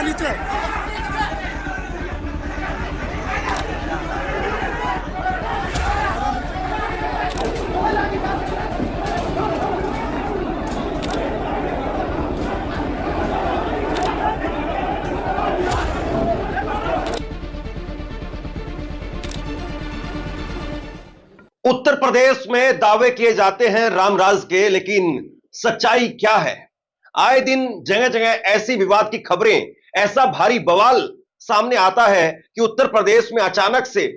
नीचे। उत्तर प्रदेश में दावे किए जाते हैं रामराज के, लेकिन सच्चाई क्या है? आए दिन जगह जगह ऐसी विवाद की खबरें, ऐसा भारी बवाल सामने आता है कि उत्तर प्रदेश में अचानक से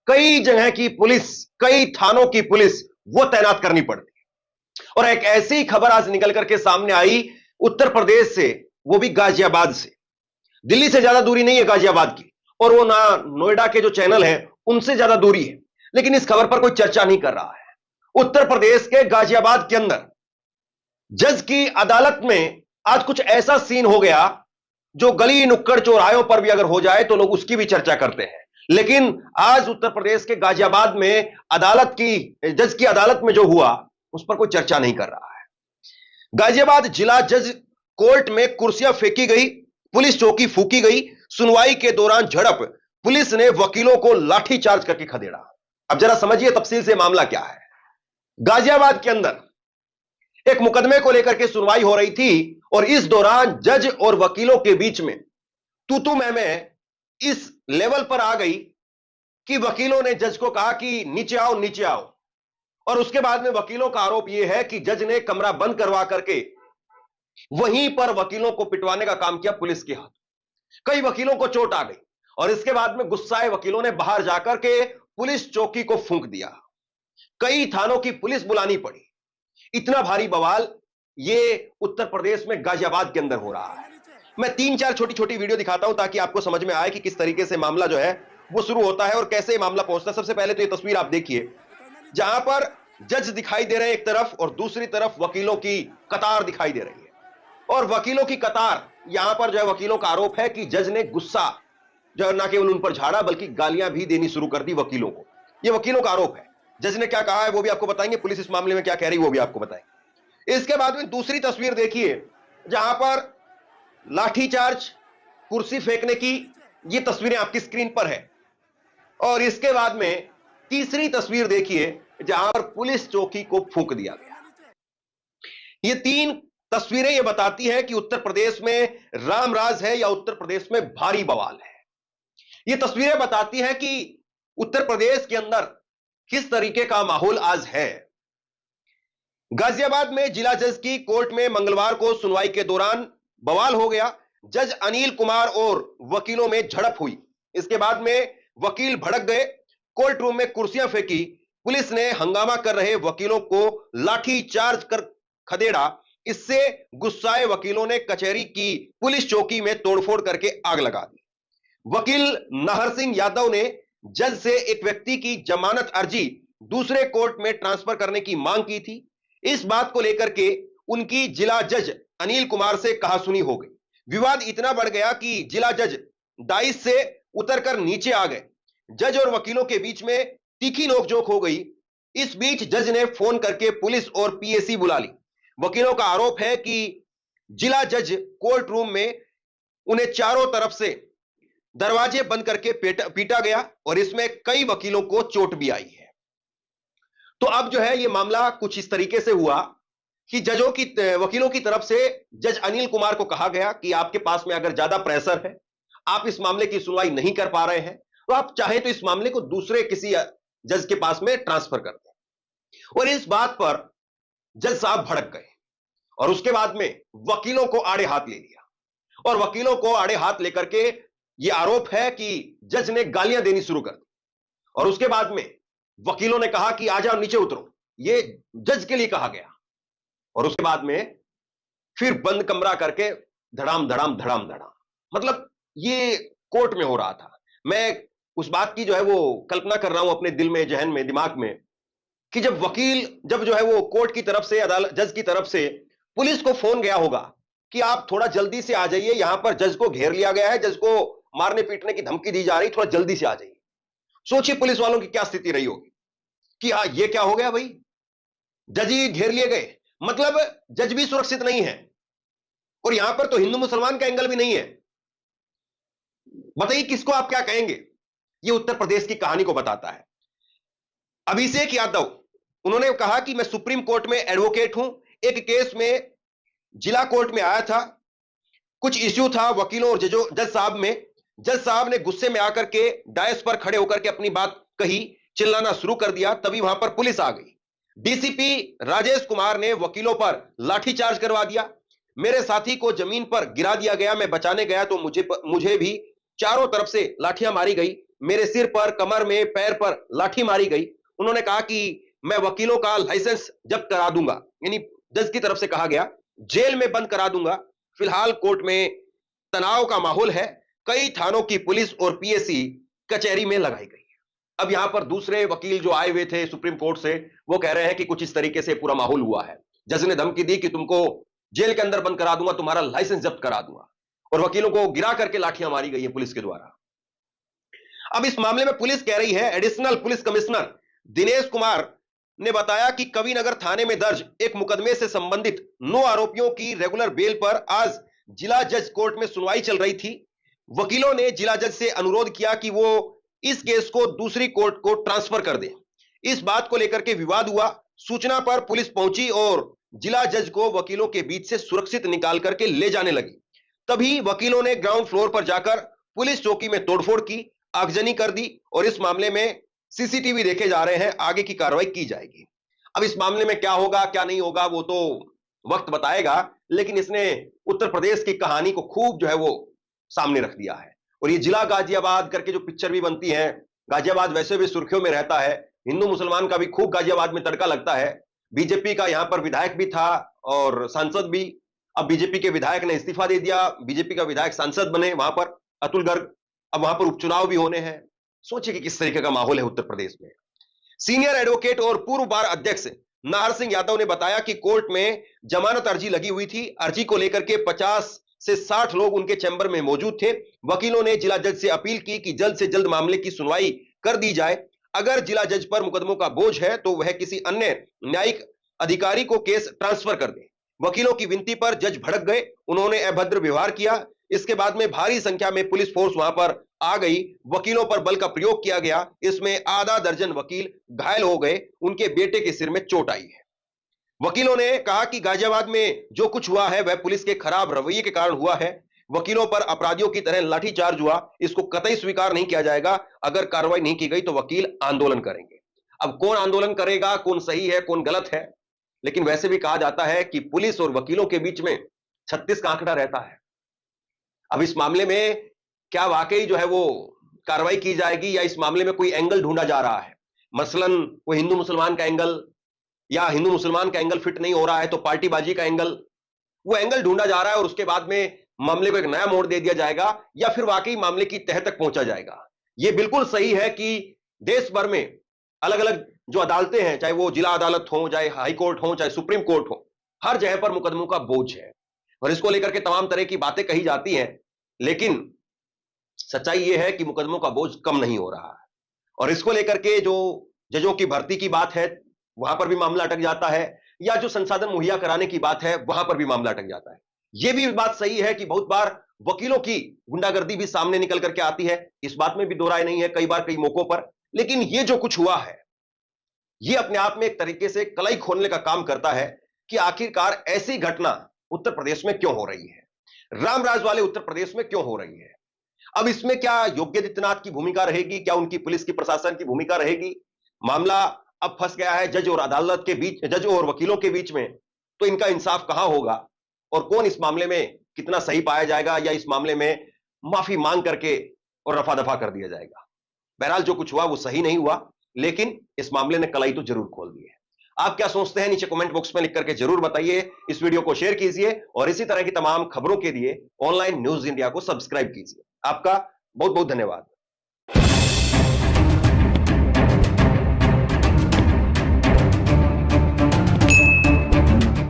कई जगह की पुलिस, कई थानों की पुलिस वो तैनात करनी पड़ती है। और एक ऐसी खबर आज निकल करके सामने आई उत्तर प्रदेश से, वो भी गाजियाबाद से। दिल्ली से ज्यादा दूरी नहीं है गाजियाबाद की, और वो ना नोएडा के जो चैनल है उनसे ज्यादा दूरी है, लेकिन इस खबर पर कोई चर्चा नहीं कर रहा है। उत्तर प्रदेश के गाजियाबाद के अंदर जज की अदालत में आज कुछ ऐसा सीन हो गया जो गली नुक्कड़ चौराहों पर भी अगर हो जाए तो लोग उसकी भी चर्चा करते हैं। लेकिन आज उत्तर प्रदेश के गाजियाबाद में अदालत की, जज की अदालत में जो हुआ उस पर कोई चर्चा नहीं कर रहा है। गाजियाबाद जिला जज कोर्ट में कुर्सियां फेंकी गई, पुलिस चौकी फूकी गई, सुनवाई के दौरान झड़प, पुलिस ने वकीलों को लाठीचार्ज करके खदेड़ा। अब जरा समझिए तफसील से मामला क्या है। गाजियाबाद के अंदर एक मुकदमे को लेकर के सुनवाई हो रही थी, और इस दौरान जज और वकीलों के बीच में तू मैं इस लेवल पर आ गई कि वकीलों ने जज को कहा कि नीचे आओ नीचे आओ, और उसके बाद में वकीलों का आरोप यह है कि जज ने कमरा बंद करवा करके वहीं पर वकीलों को पिटवाने का काम किया पुलिस के हाथ। कई वकीलों को चोट आ गई, और इसके बाद में गुस्साए वकीलों ने बाहर जाकर के पुलिस चौकी को फूंक दिया। कई थानों की पुलिस बुलानी पड़ी। इतना भारी बवाल ये उत्तर प्रदेश में गाजियाबाद के अंदर हो रहा है। मैं 3-4 छोटी छोटी वीडियो दिखाता हूं ताकि आपको समझ में आए कि किस तरीके से मामला जो है वो शुरू होता है और कैसे मामला पहुंचता है। सबसे पहले तो ये तस्वीर आप देखिए, जहां पर जज दिखाई दे रहे हैं एक तरफ, और दूसरी तरफ वकीलों की कतार दिखाई दे रही है। और वकीलों की कतार, यहां पर जो है वकीलों का आरोप है कि जज ने गुस्सा जो है ना केवल उन पर झाड़ा बल्कि गालियां भी देनी शुरू कर दी वकीलों को। यह वकीलों का आरोप है। जज ने क्या कहा है वो भी आपको बताएंगे, पुलिस इस मामले में क्या कह रही है वो भी आपको बताएंगे। इसके बाद में दूसरी तस्वीर देखिए, जहां पर लाठीचार्ज, कुर्सी फेंकने की ये तस्वीरें आपकी स्क्रीन पर है। और इसके बाद में तीसरी तस्वीर देखिए, जहां पर पुलिस चौकी को फूंक दिया गया। ये 3 तस्वीरें ये बताती है कि उत्तर प्रदेश में रामराज है या उत्तर प्रदेश में भारी बवाल है। ये तस्वीरें बताती है कि उत्तर प्रदेश के अंदर किस तरीके का माहौल आज है। गाजियाबाद में जिला जज की कोर्ट में मंगलवार को सुनवाई के दौरान बवाल हो गया। जज अनिल कुमार और वकीलों में झड़प हुई। इसके बाद में वकील भड़क गए, कोर्ट रूम में कुर्सियां फेंकी, पुलिस ने हंगामा कर रहे वकीलों को लाठी चार्ज कर खदेड़ा। इससे गुस्साए वकीलों ने कचहरी की पुलिस चौकी में तोड़फोड़ करके आग लगा दी। वकील नाहर सिंह यादव ने जज से एक व्यक्ति की जमानत अर्जी दूसरे कोर्ट में ट्रांसफर करने की मांग की थी। इस बात को लेकर के उनकी जिला जज अनिल कुमार से कहासुनी हो गई। विवाद इतना बढ़ गया कि जिला जज दाइस से उतरकर नीचे आ गए। जज और वकीलों के बीच में तीखी नोकझोंक हो गई। इस बीच जज ने फोन करके पुलिस और पीएसी बुला ली। वकीलों का आरोप है कि जिला जज कोर्ट रूम में उन्हें चारों तरफ से दरवाजे बंद करके पीटा गया, और इसमें कई वकीलों को चोट भी आई है। तो अब जो है ये मामला कुछ इस तरीके से हुआ कि वकीलों की तरफ से जज अनिल कुमार को कहा गया कि आपके पास में अगर ज्यादा प्रेशर है, आप इस मामले की सुनवाई नहीं कर पा रहे हैं, तो आप चाहे तो इस मामले को दूसरे किसी जज के पास में ट्रांसफर कर दें। और इस बात पर जज साहब भड़क गए, और उसके बाद में वकीलों को आड़े हाथ ले लिया। और वकीलों को आड़े हाथ लेकर के यह आरोप है कि जज ने गालियां देनी शुरू कर दी। और उसके बाद में वकीलों ने कहा कि आ जाओ नीचे उतरो, यह जज के लिए कहा गया। और उसके बाद में फिर बंद कमरा करके धड़ाम धड़ाम धड़ाम धड़ाम, मतलब ये कोर्ट में हो रहा था। मैं उस बात की जो है वो कल्पना कर रहा हूं अपने दिल में, जहन में, दिमाग में, कि जब जो है वो कोर्ट की तरफ से, अदालत जज की तरफ से पुलिस को फोन गया होगा कि आप थोड़ा जल्दी से आ जाइए, यहां पर जज को घेर लिया गया है, जज को मारने पीटने की धमकी दी जा रही, थोड़ा जल्दी से आ जाइए। सोचिए पुलिस वालों की क्या स्थिति रही होगी कि हाँ ये क्या हो गया भाई, जज ही घेर लिए गए, मतलब जज भी सुरक्षित नहीं है। और यहां पर तो हिंदू मुसलमान का एंगल भी नहीं है, बताइए किसको आप क्या कहेंगे? ये उत्तर प्रदेश की कहानी को बताता है। अभिषेक यादव, उन्होंने कहा कि मैं सुप्रीम कोर्ट में एडवोकेट हूं, एक केस में जिला कोर्ट में आया था, कुछ इश्यू था वकीलों और जज साहब में। जज साहब ने गुस्से में आकर के डायस पर खड़े होकर के अपनी बात कही, चिल्लाना शुरू कर दिया, तभी वहां पर पुलिस आ गई। डीसीपी राजेश कुमार ने वकीलों पर लाठीचार्ज करवा दिया, मेरे साथी को जमीन पर गिरा दिया गया, मैं बचाने गया तो मुझे भी चारों तरफ से लाठियां मारी गई, मेरे सिर पर, कमर में, पैर पर लाठी मारी गई। उन्होंने कहा कि मैं वकीलों का लाइसेंस जब्त करा दूंगा, यानी जज की तरफ से कहा गया, जेल में बंद करा दूंगा। फिलहाल कोर्ट में तनाव का माहौल है, कई थानों की पुलिस और पीएससी कचहरी में लगाई गई है। अब यहां पर दूसरे वकील जो आए हुए थे सुप्रीम कोर्ट से, वो कह रहे हैं कि कुछ इस तरीके से पूरा माहौल हुआ है। जज ने धमकी दी कि तुमको जेल के अंदर बंद करा दूंगा, तुम्हारा लाइसेंस जब्त करा दूंगा, और वकीलों को गिरा करके लाठियां मारी गई है पुलिस के द्वारा। अब इस मामले में पुलिस कह रही है, additional police commissioner Dinesh Kumar ने बताया कि कविनगर थाने में दर्ज एक मुकदमे से संबंधित 9 आरोपियों की रेगुलर बेल पर आज जिला जज कोर्ट में सुनवाई चल रही थी। वकीलों ने जिला जज से अनुरोध किया कि वो इस केस को दूसरी कोर्ट को ट्रांसफर कर दे। इस बात को लेकर के विवाद हुआ, सूचना पर पुलिस पहुंची और जिला जज को वकीलों के बीच से सुरक्षित निकाल करके ले जाने लगी। तभी वकीलों ने ग्राउंड फ्लोर पर जाकर पुलिस चौकी में तोड़फोड़ की, आगजनी कर दी, और इस मामले में सीसीटीवी देखे जा रहे हैं, आगे की कार्रवाई की जाएगी। अब इस मामले में क्या होगा क्या नहीं होगा वो तो वक्त बताएगा, लेकिन इसने उत्तर प्रदेश की कहानी को खूब जो है वो सामने रख दिया है। और ये जिला गाजियाबाद करके जो पिक्चर भी बनती है, गाजियाबाद वैसे भी सुर्खियों में रहता है, हिंदू मुसलमान का भी खूब गाजियाबाद में तड़का लगता है। बीजेपी का यहां पर विधायक भी था और सांसद भी, अब बीजेपी के विधायक ने इस्तीफा दे दिया, बीजेपी का विधायक सांसद बने वहां पर, अतुल गर्ग। अब वहां पर उपचुनाव भी होने हैं। सोचिए कि किस तरीके का माहौल है उत्तर प्रदेश में। सीनियर एडवोकेट और पूर्व बार अध्यक्ष नाहर सिंह यादव ने बताया कि कोर्ट में जमानत अर्जी लगी हुई थी। अर्जी को लेकर के 50 से 60 लोग उनके चैंबर में मौजूद थे। वकीलों ने जिला जज से अपील की कि जल्द से जल्द मामले की सुनवाई कर दी जाए। अगर जिला जज पर मुकदमों का बोझ है तो वह किसी अन्य न्यायिक अधिकारी को केस ट्रांसफर कर दे। वकीलों की विनती पर जज भड़क गए, उन्होंने अभद्र व्यवहार किया। इसके बाद में भारी संख्या में पुलिस फोर्स वहां पर आ गई, वकीलों पर बल का प्रयोग किया गया। इसमें आधा दर्जन वकील घायल हो गए, उनके बेटे के सिर में चोट आई है। वकीलों ने कहा कि गाजियाबाद में जो कुछ हुआ है वह पुलिस के खराब रवैये के कारण हुआ है। वकीलों पर अपराधियों की तरह लाठीचार्ज हुआ, इसको कतई स्वीकार नहीं किया जाएगा। अगर कार्रवाई नहीं की गई तो वकील आंदोलन करेंगे। अब कौन आंदोलन करेगा, कौन सही है कौन गलत है, लेकिन वैसे भी कहा जाता है कि पुलिस और वकीलों के बीच में 36 का आंकड़ा रहता है। अब इस मामले में क्या वाकई जो है वो कार्रवाई की जाएगी, या इस मामले में कोई एंगल ढूंढा जा रहा है, मसलन कोई हिंदू मुसलमान का एंगल, या हिंदू मुसलमान का एंगल फिट नहीं हो रहा है तो पार्टीबाजी का एंगल, वो एंगल ढूंढा जा रहा है और उसके बाद में मामले को एक नया मोड़ दे दिया जाएगा, या फिर वाकई मामले की तह तक पहुंचा जाएगा। यह बिल्कुल सही है कि देश भर में अलग अलग जो अदालतें हैं, चाहे वो जिला अदालत हो, चाहे हाई कोर्ट हो, चाहे सुप्रीम कोर्ट हो, हर जगह पर मुकदमों का बोझ है और इसको लेकर के तमाम तरह की बातें कही जाती हैं, लेकिन सच्चाई यह है कि मुकदमों का बोझ कम नहीं हो रहा है। और इसको लेकर के जो जजों की भर्ती की बात है वहां पर भी मामला अटक जाता है, या जो संसाधन मुहैया कराने की बात है वहां पर भी मामला अटक जाता है। यह भी बात सही है कि बहुत बार वकीलों की गुंडागर्दी भी सामने निकल करके आती है, इस बात में भी दो राय नहीं है, कई बार कई मौकों पर। लेकिन यह जो कुछ हुआ है यह अपने आप में एक तरीके से कलई खोलने का काम करता है कि आखिरकार ऐसी घटना उत्तर प्रदेश में क्यों हो रही है, रामराज वाले उत्तर प्रदेश में क्यों हो रही है। अब इसमें क्या योगी आदित्यनाथ की भूमिका रहेगी, क्या उनकी पुलिस की प्रशासन की भूमिका रहेगी? मामला अब फंस गया है जज और अदालत के बीच, जज और वकीलों के बीच में, तो इनका इंसाफ कहां होगा और कौन इस मामले में कितना सही पाया जाएगा, या इस मामले में माफी मांग करके और रफा दफा कर दिया जाएगा। बहरहाल जो कुछ हुआ वो सही नहीं हुआ, लेकिन इस मामले ने कलाई तो जरूर खोल दी है। आप क्या सोचते हैं नीचे कमेंट बॉक्स में लिख करके जरूर बताइए। इस वीडियो को शेयर कीजिए और इसी तरह की तमाम खबरों के लिए ऑनलाइन न्यूज इंडिया को सब्सक्राइब कीजिए। आपका बहुत बहुत धन्यवाद।